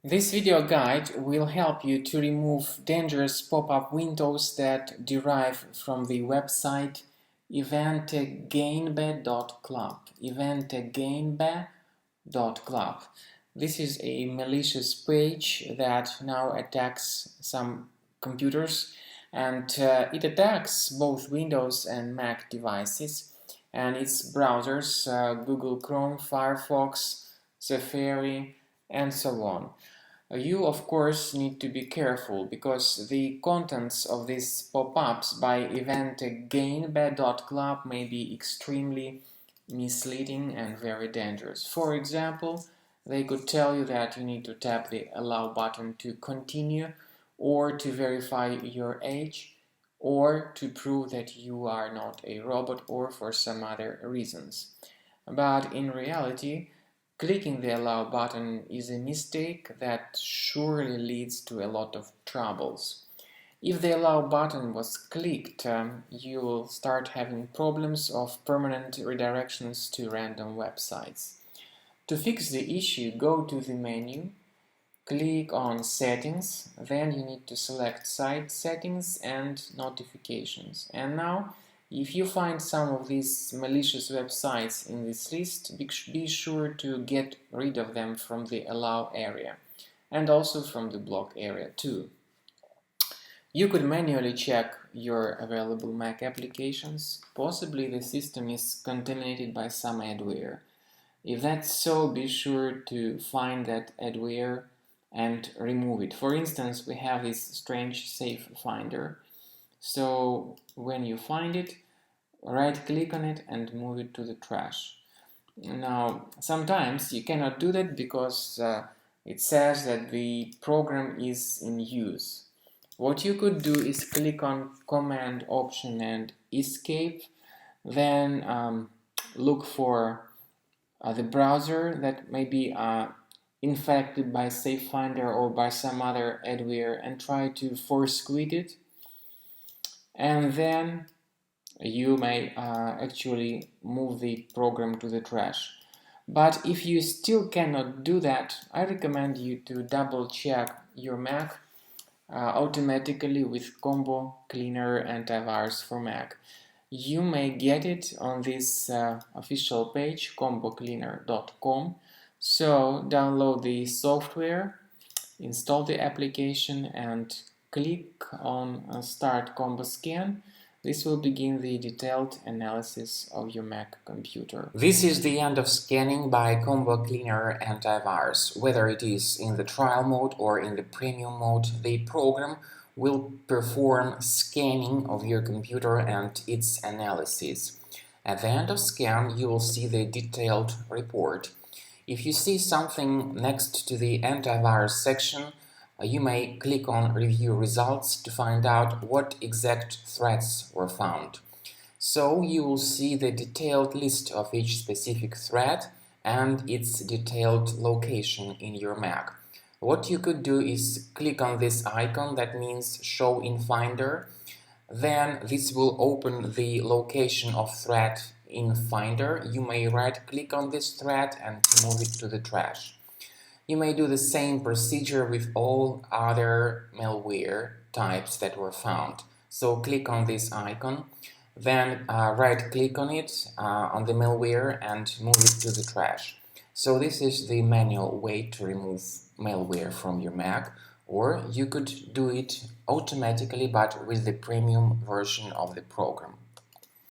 This video guide will help you to remove dangerous pop-up windows that derive from the website Evantageinbe.club. Evantageinbe.club. This is a malicious page that now attacks some computers, and it attacks both Windows and Mac devices and its browsers, Google Chrome, Firefox, Safari, and so on. You, of course, need to be careful because the contents of these pop-ups by Evantageinbe.club may be extremely misleading and very dangerous. For example, they could tell you that you need to tap the allow button to continue, or to verify your age, or to prove that you are not a robot, or for some other reasons. But in reality, clicking the allow button is a mistake that surely leads to a lot of troubles. If the allow button was clicked, you will start having problems of permanent redirections to random websites. To fix the issue, go to the menu, click on Settings, then you need to select Site Settings and Notifications. And now, if you find some of these malicious websites in this list, be sure to get rid of them from the Allow area, and also from the Block area too. You could manually check your available Mac applications. Possibly the system is contaminated by some adware. If that's so, be sure to find that adware and remove it. For instance, we have this strange safe finder. So when you find it, right click on it and move it to the trash. Now, sometimes you cannot do that because it says that the program is in use. What you could do is click on Command, Option and Escape, then look for the browser that may be infected by SafeFinder or by some other adware, and try to force quit it, and then you may actually move the program to the trash. But if you still cannot do that, I recommend you to double check your Mac automatically with Combo Cleaner Antivirus for Mac. You may get it on this official page, combocleaner.com. So download the software, install the application and click on Start Combo Scan. This will begin the detailed analysis of your Mac computer. This is the end of scanning by Combo Cleaner Antivirus. Whether it is in the trial mode or in the premium mode, the program will perform scanning of your computer and its analysis. At the end of scan, you will see the detailed report. If you see something next to the antivirus section, you may click on Review Results to find out what exact threats were found. So you will see the detailed list of each specific threat and its detailed location in your Mac. What you could do is click on this icon, that means Show in Finder. Then this will open the location of threat in Finder. You may right-click on this threat and move it to the trash. You may do the same procedure with all other malware types that were found. So click on this icon, then right-click on it, on the malware, and move it to the trash. So this is the manual way to remove malware from your Mac, or you could do it automatically but with the premium version of the program.